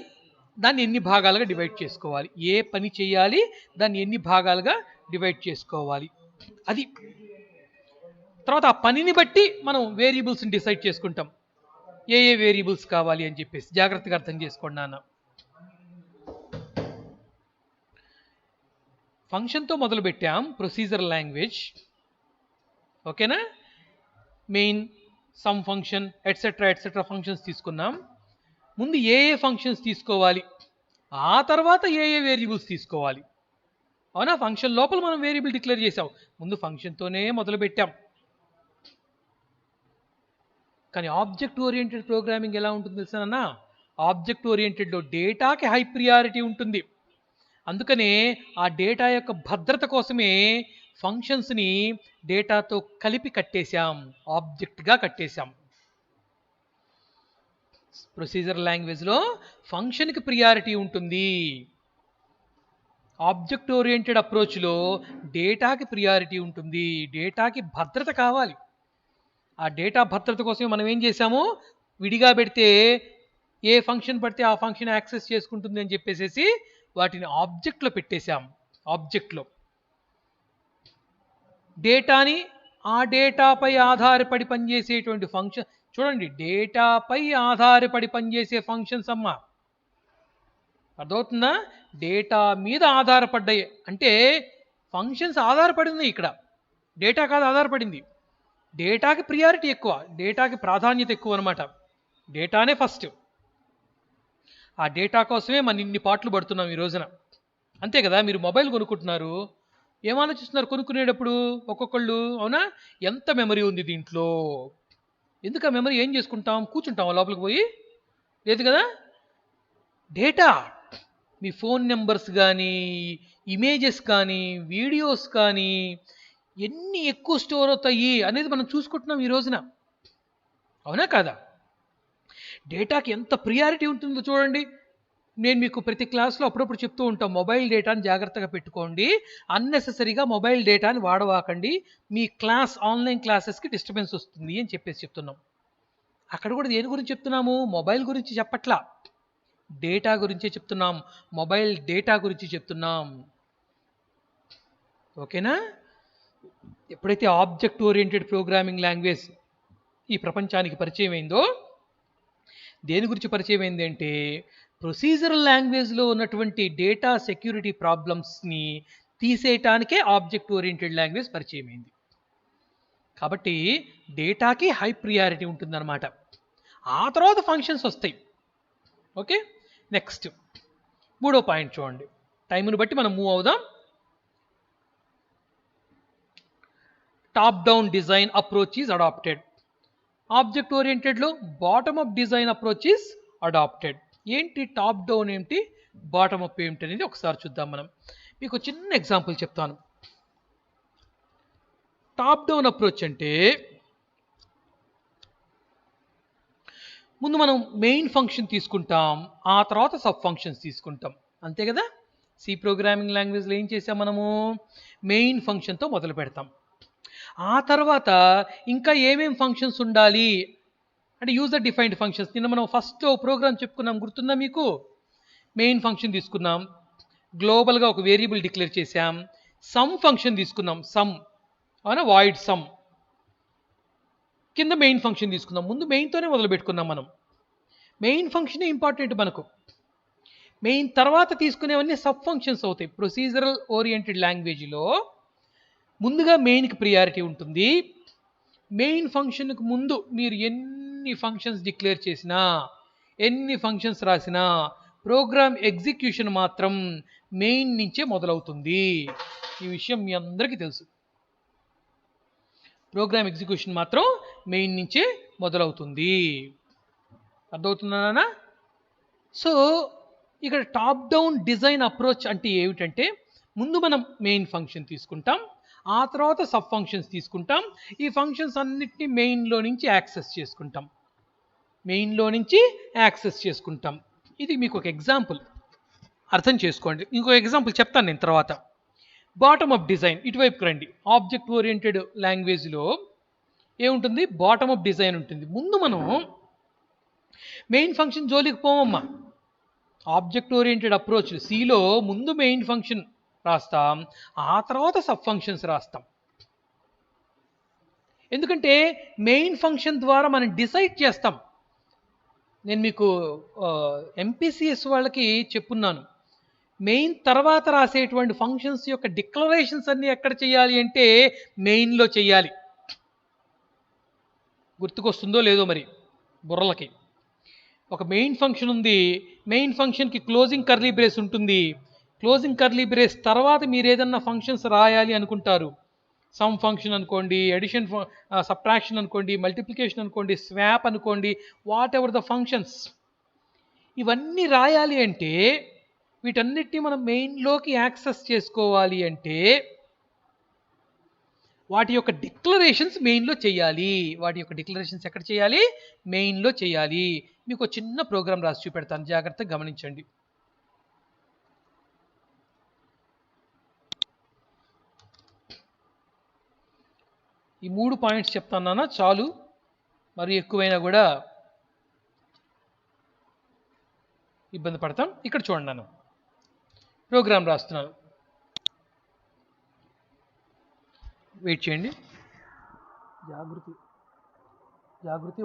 దాన్ని ఎన్ని భాగాలుగా డివైడ్ చేసుకోవాలి, ఏ పని చేయాలి దాన్ని ఎన్ని భాగాలుగా డివైడ్ చేసుకోవాలి, అది. తర్వాత ఆ పనిని బట్టి మనం వేరియబుల్స్ని డిసైడ్ చేసుకుంటాం, ఏ వేరియబుల్స్ కావాలి అని చెప్పేసి. జాగ్రత్తగా అర్థం చేసుకోండి నాన్న. ఫంక్షన్తో మొదలు పెట్టాం ప్రొసీజర్ లాంగ్వేజ్. ఓకేనా? Main, sum function, etcetera etcetera functions తీసుకున్నాం. ముందు ఏ ఫంక్షన్స్ తీసుకోవాలి, ఆ తర్వాత ఏ వేరియబుల్స్ తీసుకోవాలి. అవునా? ఫంక్షన్ లోపల మనం వేరియబుల్ డిక్లేర్ చేసాం, ముందు ఫంక్షన్తోనే మొదలు పెట్టాం. కానీ ఆబ్జెక్ట్ ఓరియంటెడ్ ప్రోగ్రామింగ్ ఎలా ఉంటుంది తెలుసానన్నా? ఆబ్జెక్ట్ ఓరియంటెడ్లో డేటాకి హై ప్రియారిటీ ఉంటుంది. అందుకనే ఆ డేటా యొక్క భద్రత కోసమే ఫంక్షన్స్ని డేటాతో కలిపి కట్టేశాం, ఆబ్జెక్ట్గా కట్టేశాం. ప్రొసీజర్ లాంగ్వేజ్లో ఫంక్షన్కి ప్రియారిటీ ఉంటుంది, ఆబ్జెక్ట్ ఓరియంటెడ్ అప్రోచ్లో డేటాకి ప్రియారిటీ ఉంటుంది. డేటాకి భద్రత కావాలి. ఆ డేటా భద్రత కోసం మనం ఏం చేసాము, విడిగా పెడితే ఏ ఫంక్షన్ పడితే ఆ ఫంక్షన్ యాక్సెస్ చేసుకుంటుంది అని చెప్పేసి వాటిని ఆబ్జెక్ట్లో పెట్టేశాం. ఆబ్జెక్ట్లో డేటాని ఆ డేటాపై ఆధారపడి పనిచేసేటువంటి ఫంక్షన్, చూడండి, డేటాపై ఆధారపడి పనిచేసే ఫంక్షన్స్ అమ్మా, అర్థమవుతుందా? డేటా మీద ఆధారపడ్డాయి అంటే ఫంక్షన్స్ ఆధారపడింది, ఇక్కడ డేటా కాదు ఆధారపడింది. డేటాకి ప్రియారిటీ ఎక్కువ, డేటాకి ప్రాధాన్యత ఎక్కువ అనమాట. డేటానే ఫస్ట్. ఆ డేటా కోసమే మన ఇన్ని పాటలు పడుతున్నాం ఈ రోజున. అంతే కదా? మీరు మొబైల్ కొనుక్కుంటున్నారు, ఏం ఆలోచిస్తున్నారు కొనుక్కునేటప్పుడు ఒక్కొక్కళ్ళు? అవునా? ఎంత మెమరీ ఉంది దీంట్లో, ఎందుకు ఆ మెమరీ ఏం చేసుకుంటాం, కూర్చుంటాం లోపలికి పోయి? లేదు కదా? డేటా, మీ ఫోన్ నెంబర్స్ కానీ, ఇమేజెస్ కానీ, వీడియోస్ కానీ ఎన్ని ఎక్కువ స్టోర్ అవుతాయి అనేది మనం చూసుకుంటున్నాం ఈ రోజున. అవునా కాదా? డేటాకి ఎంత ప్రియారిటీ ఉంటుందో చూడండి. నేను మీకు ప్రతి క్లాస్లో అప్పుడప్పుడు చెప్తూ ఉంటాం, మొబైల్ డేటాని జాగ్రత్తగా పెట్టుకోండి, అన్నెసెసరీగా మొబైల్ డేటాని వాడవాకండి, మీ క్లాస్ ఆన్లైన్ క్లాసెస్కి డిస్టర్బెన్స్ వస్తుంది అని చెప్తున్నాం. అక్కడ కూడా దేని గురించి చెప్తున్నాము? మొబైల్ గురించి చెప్పట్లా, డేటా గురించే చెప్తున్నాం, మొబైల్ డేటా గురించి చెప్తున్నాం. ఓకేనా? ఎప్పుడైతే ఆబ్జెక్ట్ ఓరియంటెడ్ ప్రోగ్రామింగ్ లాంగ్వేజ్ ఈ ప్రపంచానికి పరిచయం అయిందో, దేని గురించి పరిచయం అయింది అంటే ప్రొసీజరల్ లాంగ్వేజ్లో ఉన్నటువంటి డేటా సెక్యూరిటీ ప్రాబ్లమ్స్ని తీసేయటానికే ఆబ్జెక్ట్ ఓరియంటెడ్ లాంగ్వేజ్ పరిచయం అయింది. కాబట్టి డేటాకి హై ప్రియారిటీ ఉంటుందన్నమాట. ఆ తర్వాత ఫంక్షన్స్ వస్తాయి. ఓకే, నెక్స్ట్ మూడో పాయింట్ చూడండి. టైంను బట్టి మనం మూవ్ అవుదాం. Top down design approach is adopted. Object ఓరియంటెడ్లో bottom up design approach is adopted. ఏంటి టాప్ డౌన్ ఏమిటి, బాటమ్ అప్ ఏమిటి అనేది ఒకసారి చూద్దాం మనం. మీకు చిన్న ఎగ్జాంపుల్ చెప్తాను. టాప్ డౌన్ అప్రోచ్ అంటే ముందు మనం మెయిన్ ఫంక్షన్ తీసుకుంటాం, ఆ తర్వాత సబ్ ఫంక్షన్స్ తీసుకుంటాం, అంతే కదా? సి ప్రోగ్రామింగ్ లాంగ్వేజ్లో ఏం చేసాం మనము, మెయిన్ ఫంక్షన్తో మొదలు పెడతాం. ఆ తర్వాత ఇంకా ఏమేం ఫంక్షన్స్ ఉండాలి అంటే యూజర్ డిఫైన్డ్ ఫంక్షన్స్. నిన్న మనం ఫస్ట్లో ప్రోగ్రామ్ చెప్పుకున్నాం, గుర్తుందా మీకు? మెయిన్ ఫంక్షన్ తీసుకున్నాం, గ్లోబల్గా ఒక వేరియబుల్ డిక్లేర్ చేసాం, సమ్ ఫంక్షన్ తీసుకున్నాం, సమ్, అవునా, వాయిడ్ సమ్, కింద మెయిన్ ఫంక్షన్ తీసుకుందాం. ముందు మెయిన్తోనే మొదలు పెట్టుకున్నాం మనం. మెయిన్ ఫంక్షనే ఇంపార్టెంట్ మనకు. మెయిన్ తర్వాత తీసుకునేవన్నీ సబ్ ఫంక్షన్స్ అవుతాయి. ప్రొసీజరల్ ఓరియంటెడ్ లాంగ్వేజ్లో ముందుగా మెయిన్కి ప్రియారిటీ ఉంటుంది. మెయిన్ ఫంక్షన్కి ముందు మీరు ఎన్ని ఫంక్షన్స్ డిక్లేర్ చేసినా, ఎన్ని ఫంక్షన్స్ రాసినా, ప్రోగ్రామ్ ఎగ్జిక్యూషన్ మాత్రం మెయిన్ నుంచే మొదలవుతుంది. ఈ విషయం మీ అందరికీ తెలుసు. ప్రోగ్రామ్ ఎగ్జిక్యూషన్ మాత్రం మెయిన్ నుంచే మొదలవుతుంది. అర్థమవుతుందా? సో ఇక్కడ టాప్ డౌన్ డిజైన్ అప్రోచ్ అంటే ఏమిటంటే ముందు మనం మెయిన్ ఫంక్షన్ తీసుకుంటాం, ఆ తర్వాత సబ్ ఫంక్షన్స్ తీసుకుంటాం, ఈ ఫంక్షన్స్ అన్నిటినీ మెయిన్లో నుంచి యాక్సెస్ చేసుకుంటాం. ఇది మీకు ఒక ఎగ్జాంపుల్, అర్థం చేసుకోండి. ఇంకో ఎగ్జాంపుల్ చెప్తాను నేను తర్వాత. బాటమ్ అప్ డిజైన్, ఇటువైపుకి రండి. ఆబ్జెక్ట్ ఓరియంటెడ్ లాంగ్వేజ్లో ఏముంటుంది, బాటమ్ అప్ డిజైన్ ఉంటుంది. ముందు మనం మెయిన్ ఫంక్షన్ జోలికి పోవమ్మా. ఆబ్జెక్ట్ ఓరియంటెడ్ అప్రోచ్ సిలో ముందు మెయిన్ ఫంక్షన్ రాస్తాం, ఆ తర్వాత సబ్ ఫంక్షన్స్ రాస్తాం. ఎందుకంటే మెయిన్ ఫంక్షన్ ద్వారా మనం డిసైడ్ చేస్తాం. నేను మీకు ఎంపీసీఎస్ వాళ్ళకి చెప్పున్నాను, మెయిన్ తర్వాత రాసేటువంటి ఫంక్షన్స్ యొక్క డిక్లరేషన్స్ అన్నీ ఎక్కడ చేయాలి అంటే మెయిన్లో చేయాలి. గుర్తుకొస్తుందో లేదో మరి బుర్రలకి. ఒక మెయిన్ ఫంక్షన్ ఉంది, మెయిన్ ఫంక్షన్కి క్లోజింగ్ కర్లీ బ్రేస్ ఉంటుంది. క్లోజింగ్ కర్లీ బ్రేస్ తర్వాత మీరు ఏదన్నా ఫంక్షన్స్ రాయాలి అనుకుంటారు. సమ్ ఫంక్షన్ అనుకోండి, ఎడిషన్, సబ్ట్రాక్షన్ అనుకోండి, మల్టిప్లికేషన్ అనుకోండి, స్వాప్ అనుకోండి, వాట్ ఎవర్ ద ఫంక్షన్స్, ఇవన్నీ రాయాలి అంటే వీటన్నిటిని మనం మెయిన్లోకి యాక్సెస్ చేసుకోవాలి అంటే వాటి యొక్క డిక్లరేషన్స్ మెయిన్లో చేయాలి. వాటి యొక్క డిక్లరేషన్స్ ఎక్కడ చేయాలి? మెయిన్లో చేయాలి. మీకు చిన్న ప్రోగ్రామ్ రాసి చూపెడతాను, జాగ్రత్తగా గమనించండి. ఈ 3 పాయింట్స్ చెప్తాను చాలు, మరి ఎక్కువైనా కూడా ఇబ్బంది పడతాం. ఇక్కడ చూడండి, నేను ప్రోగ్రామ్ రాస్తున్నాను, వెయిట్ చేయండి. జాగృతి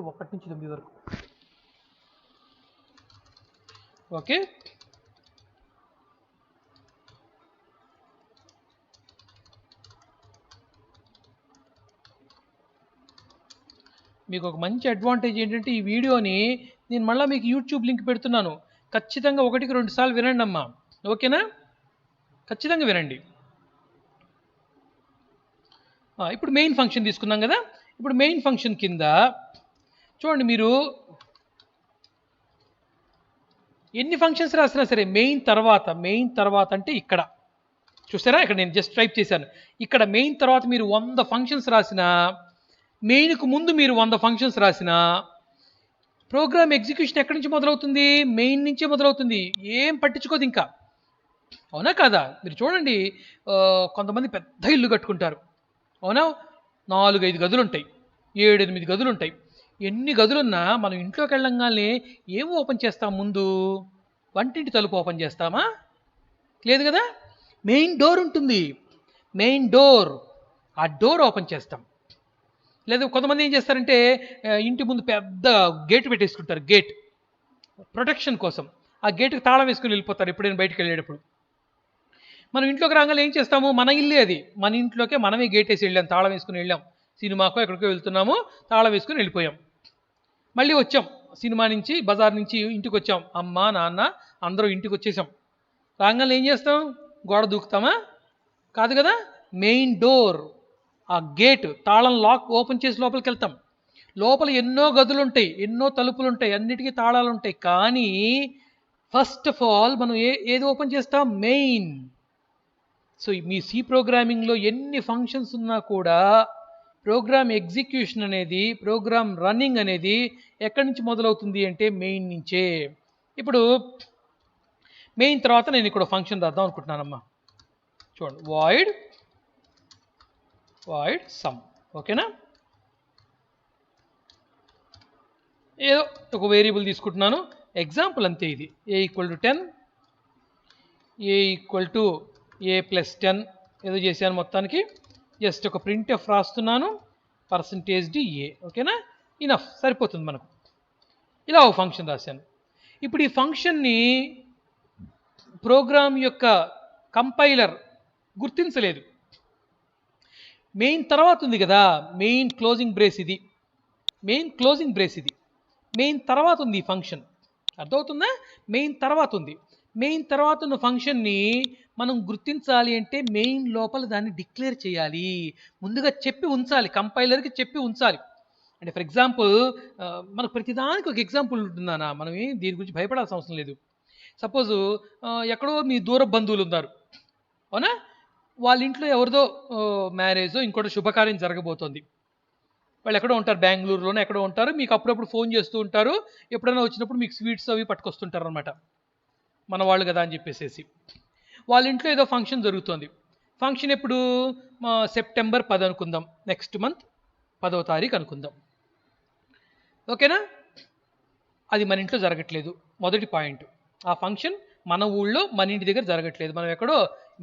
1 నుంచి 9 వరకు. ఓకే, మీకు ఒక మంచి అడ్వాంటేజ్ ఏంటంటే ఈ వీడియోని నేను మళ్ళీ మీకు యూట్యూబ్ లింక్ పెడుతున్నాను. ఖచ్చితంగా 1కి 2 సార్లు వినండి అమ్మా, ఓకేనా? ఖచ్చితంగా వినండి. ఇప్పుడు మెయిన్ ఫంక్షన్ తీసుకున్నాం కదా. ఇప్పుడు మెయిన్ ఫంక్షన్ కింద చూడండి, మీరు ఎన్ని ఫంక్షన్స్ రాసినా సరే మెయిన్ తర్వాత అంటే ఇక్కడ చూసారా, ఇక్కడ నేను జస్ట్ టైప్ చేశాను. ఇక్కడ మెయిన్ తర్వాత మీరు 100 ఫంక్షన్స్ రాసినా, మెయిన్కు ముందు మీరు 100 ఫంక్షన్స్ రాసినా, ప్రోగ్రామ్ ఎగ్జిక్యూషన్ ఎక్కడి నుంచి మొదలవుతుంది? మెయిన్ నుంచే మొదలవుతుంది. ఏం పట్టించుకోదు ఇంకా, అవునా కాదా? మీరు చూడండి, కొంతమంది పెద్ద ఇల్లు కట్టుకుంటారు, అవునా? 4-5 గదులు ఉంటాయి, 7-8 గదులు ఉంటాయి. ఎన్ని గదులున్నా మనం ఇంట్లోకి వెళ్ళంగానే ఏం ఓపెన్ చేస్తాం? ముందు వంటింటి తలుపు ఓపెన్ చేస్తామా? లేదు కదా. మెయిన్ డోర్ ఉంటుంది, మెయిన్ డోర్, ఆ డోర్ ఓపెన్ చేస్తాం. లేదా కొంతమంది ఏం చేస్తారంటే ఇంటి ముందు పెద్ద గేట్ పెట్టేసుకుంటారు, గేట్ ప్రొటెక్షన్ కోసం. ఆ గేట్కి తాళం వేసుకుని వెళ్ళిపోతారు ఎప్పుడైనా బయటకు వెళ్ళేటప్పుడు. మనం ఇంట్లోకి రాగానే ఏం చేస్తాము? మన ఇల్లే అది, మన ఇంట్లోకే మనమే గేట్ వేసి వెళ్ళాం, తాళం వేసుకుని వెళ్ళాం. సినిమాకో ఎక్కడికో వెళ్తున్నాము, తాళం వేసుకుని వెళ్ళిపోయాం. మళ్ళీ వచ్చాం సినిమా నుంచి, బజార్ నుంచి ఇంటికి వచ్చాం, అమ్మ నాన్న అందరూ ఇంటికి వచ్చేసాం. రాగానే ఏం చేస్తాం? గోడ దూకుతామా? కాదు కదా. మెయిన్ డోర్, ఆ గేట్ తాళం లాక్ ఓపెన్ చేసి లోపలికి వెళ్తాం. లోపల ఎన్నో గదులు ఉంటాయి, ఎన్నో తలుపులు ఉంటాయి, అన్నిటికీ తాళాలు ఉంటాయి. కానీ ఫస్ట్ ఆఫ్ ఆల్ మనం ఏది ఓపెన్ చేస్తాం? మెయిన్. సో మీ సి ప్రోగ్రామింగ్లో ఎన్ని ఫంక్షన్స్ ఉన్నా కూడా ప్రోగ్రామ్ ఎగ్జిక్యూషన్ అనేది, ప్రోగ్రామ్ రన్నింగ్ అనేది ఎక్కడి నుంచి మొదలవుతుంది అంటే మెయిన్ నుంచే. ఇప్పుడు మెయిన్ తర్వాత నేను ఇక్కడ ఫంక్షన్ రాద్దాం అనుకుంటున్నానమ్మా. చూడండి, వాయిడ్ సమ్, ఓకేనా? ఏదో ఒక వేరియబుల్ తీసుకుంటున్నాను, ఎగ్జాంపుల్ అంతే. ఇది a=10, a=a+10 ఏదో చేశాను. మొత్తానికి జస్ట్ ఒక ప్రింట్ఎఫ్ రాస్తున్నాను, %d_a, ఓకేనా? ఇనఫ్, సరిపోతుంది మనకు. ఇలా ఒక ఫంక్షన్ రాశాను. ఇప్పుడు ఈ ఫంక్షన్ని ప్రోగ్రామ్ యొక్క కంపైలర్ గుర్తించలేదు. మెయిన్ తర్వాత ఉంది కదా, మెయిన్ క్లోజింగ్ బ్రేస్ ఇది, మెయిన్ క్లోజింగ్ బ్రేస్ ఇది, మెయిన్ తర్వాత ఉంది ఈ ఫంక్షన్. అర్థమవుతుందా? మెయిన్ తర్వాత ఉంది. మెయిన్ తర్వాత ఉన్న ఫంక్షన్ని మనం గుర్తించాలి అంటే మెయిన్ లోపల దాన్ని డిక్లేర్ చేయాలి, ముందుగా చెప్పి ఉంచాలి, కంపైలర్కి చెప్పి ఉంచాలి. అంటే ఫర్ ఎగ్జాంపుల్ మనకు ప్రతిదానికి ఒక ఎగ్జాంపుల్ ఉంటుందన్నా, మనం దీని గురించి భయపడాల్సిన అవసరం లేదు. సపోజు ఎక్కడో మీ దూర బంధువులు ఉన్నారు, అవునా? వాళ్ళ ఇంట్లో ఎవరిదో మ్యారేజో ఇంకోటి శుభకార్యం జరగబోతోంది. వాళ్ళు ఎక్కడో ఉంటారు, బెంగళూరులోనే ఎక్కడో ఉంటారు. మీకు అప్పుడప్పుడు ఫోన్ చేస్తూ ఉంటారు, ఎప్పుడైనా వచ్చినప్పుడు మీకు స్వీట్స్ అవి పట్టుకొస్తుంటారు అనమాట, మన వాళ్ళు కదా అని చెప్పేసి. వాళ్ళ ఇంట్లో ఏదో ఫంక్షన్ జరుగుతోంది. ఫంక్షన్ ఎప్పుడు? సెప్టెంబర్ 10 అనుకుందాం, నెక్స్ట్ మంత్ 10వ తారీఖు అనుకుందాం, ఓకేనా? అది మన ఇంట్లో జరగట్లేదు, మొదటి పాయింట్. ఆ ఫంక్షన్ మన ఊళ్ళో మన ఇంటి దగ్గర జరగట్లేదు, మనం ఎక్కడో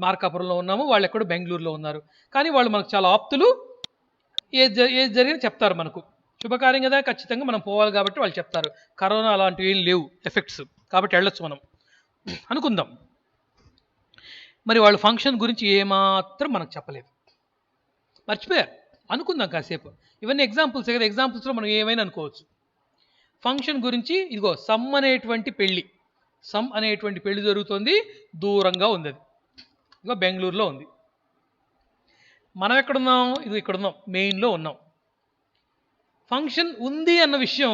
మార్కాపురంలో ఉన్నాము, వాళ్ళు ఎక్కడో బెంగళూరులో ఉన్నారు. కానీ వాళ్ళు మనకు చాలా ఆప్తులు, ఏది జరిగినా చెప్తారు. మనకు శుభకార్యం కదా, ఖచ్చితంగా మనం పోవాలి కాబట్టి వాళ్ళు చెప్తారు. కరోనా అలాంటివి ఏం లేవు ఎఫెక్ట్స్, కాబట్టి వెళ్ళొచ్చు మనం అనుకుందాం. మరి వాళ్ళు ఫంక్షన్ గురించి ఏమాత్రం మనకు చెప్పలేదు, మర్చిపోయారు. అనుకుందాం కాసేపు, ఇవన్నీ ఎగ్జాంపుల్స్ కదా, ఎగ్జాంపుల్స్లో మనం ఏమైనా అనుకోవచ్చు. ఫంక్షన్ గురించి ఇదిగో సమ్ అనేటువంటి పెళ్లి జరుగుతుంది, దూరంగా ఉంది, అది ఇదిగో బెంగళూరులో ఉంది. మనం ఎక్కడున్నాం? ఇది ఇక్కడ ఉన్నాం, మెయిన్లో ఉన్నాం. ఫంక్షన్ ఉంది అన్న విషయం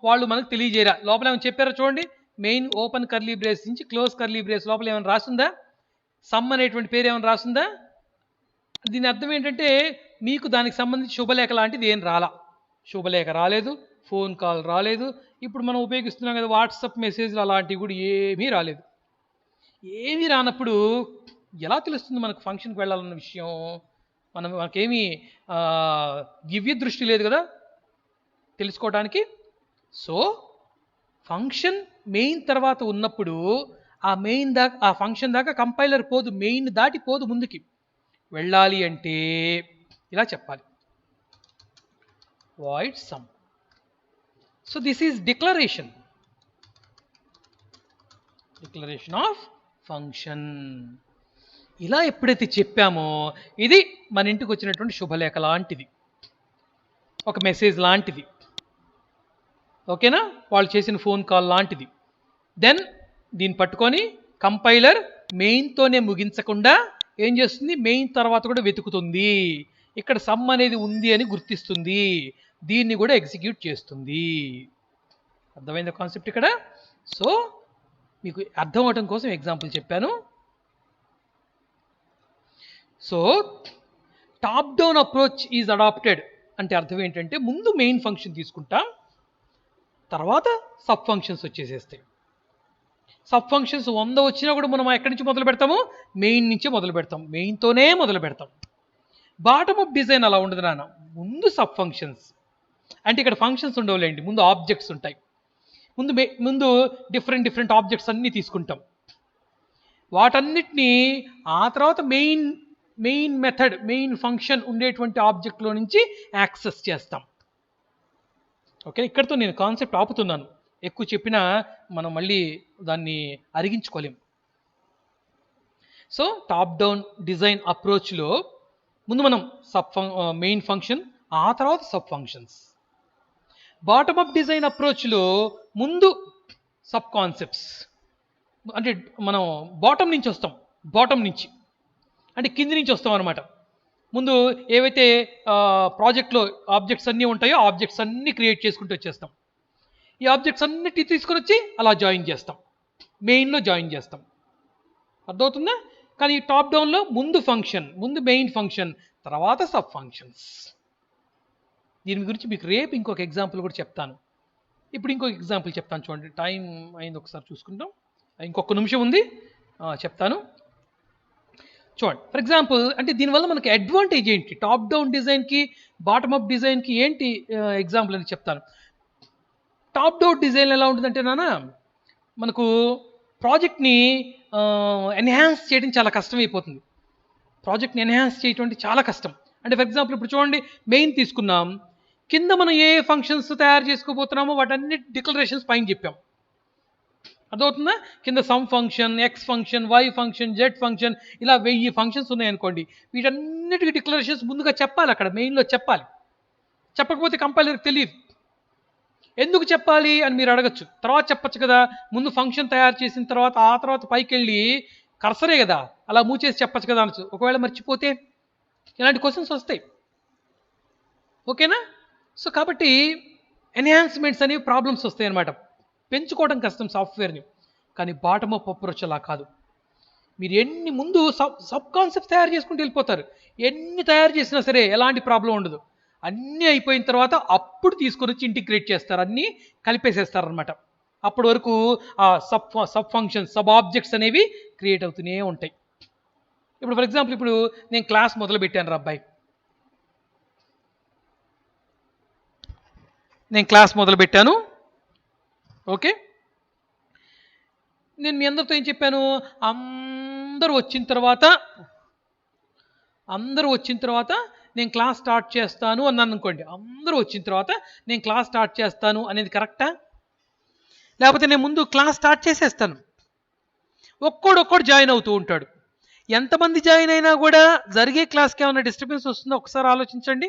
వాళ్ళు మనకు తెలియజేయరా. లోపల ఏమైనా చెప్పారా చూడండి, మెయిన్ ఓపెన్ కర్లీ బ్రేస్ నుంచి క్లోజ్ కర్లీ బ్రేస్ లోపల ఏమైనా రాసిందా? సమ్ అనేటువంటి పేరు ఏమైనా రాసిందా? దీని అర్థం ఏంటంటే మీకు దానికి సంబంధించి శుభలేఖ లాంటిది ఏం శుభలేఖ రాలేదు, ఫోన్ కాల్ రాలేదు, ఇప్పుడు మనం ఉపయోగిస్తున్నాం కదా వాట్సాప్ మెసేజ్లు, అలాంటివి కూడా ఏమీ రాలేదు. ఏమీ రానప్పుడు ఎలా తెలుస్తుంది మనకు ఫంక్షన్కి వెళ్ళాలన్న విషయం? మనకేమీ దివ్య దృష్టి లేదు కదా తెలుసుకోవడానికి. సో ఫంక్షన్ మెయిన్ తర్వాత ఉన్నప్పుడు ఆ ఫంక్షన్ దాకా కంపైలర్ పోదు, మెయిన్ దాటి పోదు, ముందుకి వెళ్ళాలి అంటే ఇలా చెప్పాలి, void some. So this is declaration of function. ఇలా ఎప్పుడైతే చెప్పామో ఇది మన ఇంటికి వచ్చినటువంటి శుభలేఖ లాంటిది, ఒక మెసేజ్ లాంటిది, ఓకేనా, వాళ్ళు చేసిన ఫోన్ కాల్ లాంటిది. దెన్ దీన్ని పట్టుకొని కంపైలర్ మెయిన్తోనే ముగించకుండా ఏం చేస్తుంది, మెయిన్ తర్వాత కూడా వెతుకుతుంది, ఇక్కడ సమ్ అనేది ఉంది అని గుర్తిస్తుంది, దీన్ని కూడా ఎగ్జిక్యూట్ చేస్తుంది. అర్థమైంది కాన్సెప్ట్ ఇక్కడ? సో మీకు అర్థం అవటం కోసం ఎగ్జాంపుల్ చెప్పాను. So top down approach is adapted అంటే అర్థం ఏంటంటే ముందు మెయిన్ ఫంక్షన్ తీసుకుంటాం, తర్వాత సబ్ ఫంక్షన్స్ వచ్చేసేస్తాయి. సబ్ ఫంక్షన్స్ 100 వచ్చినా కూడా మనం ఎక్కడి నుంచి మొదలు పెడతాము? మెయిన్ నుంచే మొదలు పెడతాం, మెయిన్తోనే మొదలు పెడతాం. బాటమ్ అప్ డిజైన్ అలా ఉండదు నాన్న, ముందు సబ్ ఫంక్షన్స్. అంటే ఇక్కడ ఫంక్షన్స్ ఉండవులేండి, ముందు ఆబ్జెక్ట్స్ ఉంటాయి. ముందు డిఫరెంట్ ఆబ్జెక్ట్స్ అన్నీ తీసుకుంటాం, వాటన్నిటినీ ఆ తర్వాత మెయిన్ మెథడ్, మెయిన్ ఫంక్షన్ ఉండేటువంటి ఆబ్జెక్ట్లో నుంచి యాక్సెస్ చేస్తాం. ఓకే, ఇక్కడితో నేను కాన్సెప్ట్ ఆపుతున్నాను, ఎక్కువ చెప్పినా మనం మళ్ళీ దాన్ని అరిగించుకోలేం. సో టాప్ డౌన్ డిజైన్ అప్రోచ్లో ముందు మనం మెయిన్ ఫంక్షన్, ఆ తర్వాత sub functions. Bottom up design అప్రోచ్లో ముందు సబ్ కాన్సెప్ట్స్, అంటే మనం బాటమ్ నుంచి వస్తాం, బాటమ్ నుంచి అంటే కింది నుంచి వస్తాం అనమాట. ముందు ఏవైతే ప్రాజెక్ట్లో ఆబ్జెక్ట్స్ అన్నీ ఉంటాయో ఆబ్జెక్ట్స్ అన్నీ క్రియేట్ చేసుకుంటూ వచ్చేస్తాం. ఈ ఆబ్జెక్ట్స్ అన్నిటి తీసుకొని వచ్చి అలా జాయిన్ చేస్తాం, మెయిన్లో జాయిన్ చేస్తాం. అర్థమవుతుందా? కానీ ఈ టాప్ డౌన్లో ముందు మెయిన్ ఫంక్షన్, తర్వాత సబ్ ఫంక్షన్స్. దీని గురించి మీకు రేపు ఇంకొక ఎగ్జాంపుల్ కూడా చెప్తాను. ఇప్పుడు ఇంకొక ఎగ్జాంపుల్ చెప్తాను చూడండి, టైం అయింది, ఒకసారి చూసుకుంటాం, ఇంకొక నిమిషం ఉంది, చెప్తాను చూడండి. ఫర్ ఎగ్జాంపుల్ అంటే దీనివల్ల మనకి అడ్వాంటేజ్ ఏంటి, టాప్ డౌన్ డిజైన్కి బాటమ్ అప్ డిజైన్కి ఏంటి ఎగ్జాంపుల్ అని చెప్తాను. టాప్ డౌన్ డిజైన్ ఎలా ఉంటుందంటే మనకు ప్రాజెక్ట్ని ఎన్హాన్స్ చేయడం చాలా కష్టమైపోతుంది. ప్రాజెక్ట్ని ఎన్హాన్స్ చేయడం అంటే చాలా కష్టం. అంటే ఫర్ ఎగ్జాంపుల్ ఇప్పుడు చూడండి, మెయిన్ తీసుకున్నాం, కింద మనం ఏ ఫంక్షన్స్ తయారు చేసుకోబోతున్నామో వాటన్ని డిక్లరేషన్స్ పైన చెప్పాం. అర్థమవుతుందా? కింద some function, X function, Y function, Z function, ఇలా 1000 ఫంక్షన్స్ ఉన్నాయనుకోండి, వీటన్నిటికీ డిక్లరేషన్స్ ముందుగా చెప్పాలి, అక్కడ మెయిన్లో చెప్పాలి. చెప్పకపోతే కంపైలర్కి తెలియదు. ఎందుకు చెప్పాలి అని మీరు అడగచ్చు, తర్వాత చెప్పచ్చు కదా, ముందు ఫంక్షన్ తయారు చేసిన తర్వాత ఆ తర్వాత పైకి వెళ్ళి కర్సరే కదా అలా మూవ్ చేసి చెప్పచ్చు కదా అనొచ్చు. ఒకవేళ మర్చిపోతే ఇలాంటి క్వశ్చన్స్ వస్తాయి, ఓకేనా? సో కాబట్టి ఎన్హాన్స్మెంట్స్ అనేవి ప్రాబ్లమ్స్ వస్తాయి అన్నమాట, పెంచుకోవడం కష్టం సాఫ్ట్వేర్ని. కానీ బాటమ్ అప్ అప్రోచ్ అలా కాదు, మీరు ఎన్ని ముందు సబ్ కాన్సెప్ట్స్ తయారు చేసుకుంటూ వెళ్ళిపోతారు, ఎన్ని తయారు చేసినా సరే ఎలాంటి ప్రాబ్లం ఉండదు. అన్నీ అయిపోయిన తర్వాత అప్పుడు తీసుకొని వచ్చి ఇంటిగ్రేట్ చేస్తారు, అన్నీ కలిపేసేస్తారనమాట. అప్పటి వరకు ఆ సబ్ ఫంక్షన్స్, సబ్ ఆబ్జెక్ట్స్ అనేవి క్రియేట్ అవుతూనే ఉంటాయి. ఇప్పుడు ఫర్ ఎగ్జాంపుల్ ఇప్పుడు నేను క్లాస్ మొదలు పెట్టాను రా అబ్బాయి, నేను క్లాస్ మొదలు పెట్టాను, ఓకే. నేను మీ అందరితో ఏం చెప్పాను, అందరూ వచ్చిన తర్వాత నేను క్లాస్ స్టార్ట్ చేస్తాను అన్నాను అనుకోండి. అందరూ వచ్చిన తర్వాత నేను క్లాస్ స్టార్ట్ చేస్తాను అనేది కరెక్టా? లేకపోతే నేను ముందు క్లాస్ స్టార్ట్ చేసేస్తాను, ఒక్కోడు జాయిన్ అవుతూ ఉంటాడు. ఎంతమంది జాయిన్ అయినా కూడా జరిగే క్లాస్కి ఏమైనా డిస్టర్బెన్స్ వస్తుందో ఒకసారి ఆలోచించండి.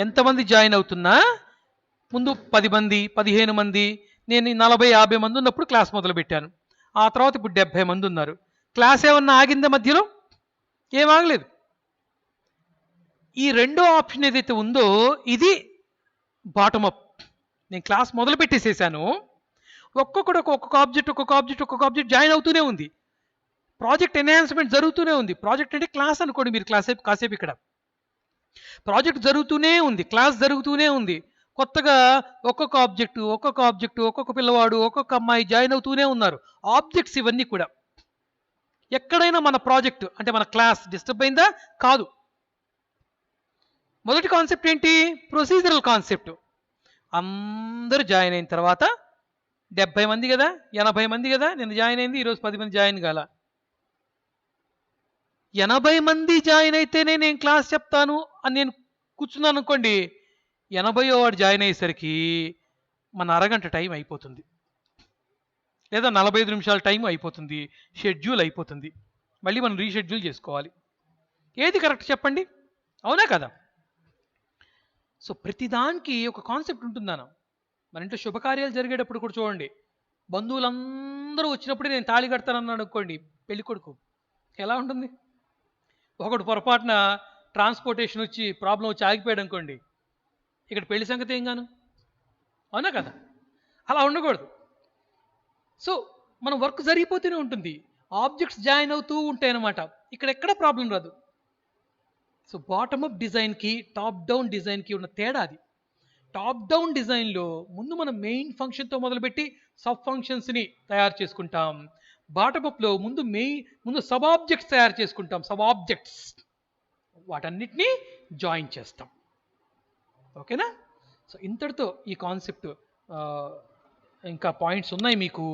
ఎంతమంది జాయిన్ అవుతున్నా ముందు 10 మంది 15 మంది, నేను 40-50 మంది ఉన్నప్పుడు క్లాస్ మొదలు పెట్టాను. ఆ తర్వాత ఇప్పుడు 70 మంది ఉన్నారు. క్లాస్ ఏమన్నా ఆగిందా మధ్యలో? ఏం ఆగలేదు. ఈ రెండో ఆప్షన్ ఏదైతే ఉందో ఇది బాటమ్ అప్. నేను క్లాస్ మొదలు పెట్టేసేసాను, ఒక్కొక్కడు ఒక్కొక్క ఆబ్జెక్ట్ జాయిన్ అవుతూనే ఉంది. ప్రాజెక్ట్ ఎన్హాన్స్మెంట్ జరుగుతూనే ఉంది. ప్రాజెక్ట్ అంటే క్లాస్ అనుకోండి, మీరు కాసేపు ఇక్కడ ప్రాజెక్ట్ జరుగుతూనే ఉంది, క్లాస్ జరుగుతూనే ఉంది. కొత్తగా ఒక్కొక్క ఆబ్జెక్టు ఒక్కొక్క పిల్లవాడు ఒక్కొక్క అమ్మాయి జాయిన్ అవుతూనే ఉన్నారు. ఆబ్జెక్ట్స్ ఇవన్నీ కూడా. ఎక్కడైనా మన ప్రాజెక్ట్ అంటే మన క్లాస్ డిస్టర్బ్ అయిందా? కాదు. మొదటి కాన్సెప్ట్ ఏంటి? Procedural concept. అందరూ జాయిన్ అయిన తర్వాత 70 మంది కదా, 80 మంది కదా, నిన్న జాయిన్ అయింది, ఈరోజు 10 మంది జాయిన్ కాల. 80 మంది జాయిన్ అయితేనే నేను క్లాస్ చెప్తాను అని నేను కూర్చున్నాను అనుకోండి, 80వ వాడు జాయిన్ అయ్యేసరికి మన అరగంట టైం అయిపోతుంది, లేదా 45 నిమిషాల టైం అయిపోతుంది, షెడ్యూల్ అయిపోతుంది. మళ్ళీ మనం రీషెడ్యూల్ చేసుకోవాలి. ఏది కరెక్ట్ చెప్పండి? అవునా కదా? సో ప్రతిదానికి ఒక కాన్సెప్ట్ ఉంటుందన్న. మన ఇంట్లో శుభకార్యాలు జరిగేటప్పుడు కూడా చూడండి, బంధువులందరూ వచ్చినప్పుడే నేను తాళి కడతానన్నాను అనుకోండి, పెళ్లి కొడుకు ఎలా ఉంటుంది? ఒకడు పొరపాటున ట్రాన్స్పోర్టేషన్ వచ్చి ప్రాబ్లం వచ్చి ఆగిపోయాడు అనుకోండి, ఇక్కడ పెళ్లి సంగతి ఏం గాను? అవునా కదా? అలా ఉండకూడదు. సో మన వర్క్ జరిగిపోతూనే ఉంటుంది, ఆబ్జెక్ట్స్ జాయిన్ అవుతూ ఉంటాయి అన్నమాట. ఇక్కడ ఎక్కడ ప్రాబ్లం రాదు. సో బాటమ్ అప్ డిజైన్కి టాప్ డౌన్ డిజైన్కి ఉన్న తేడా అది. టాప్ డౌన్ డిజైన్లో ముందు మనం మెయిన్ ఫంక్షన్తో మొదలుపెట్టి సబ్ ఫంక్షన్స్ని తయారు చేసుకుంటాం. బాటమ్ అప్లో ముందు సబ్ ఆబ్జెక్ట్స్ తయారు చేసుకుంటాం. సబ్ ఆబ్జెక్ట్స్ వాటన్నిటినీ జాయిన్ చేస్తాం. ఓకేనా? సో ఇంతటితో ఈ కాన్సెప్ట్, ఇంకా పాయింట్స్ ఉన్నాయి మీకు.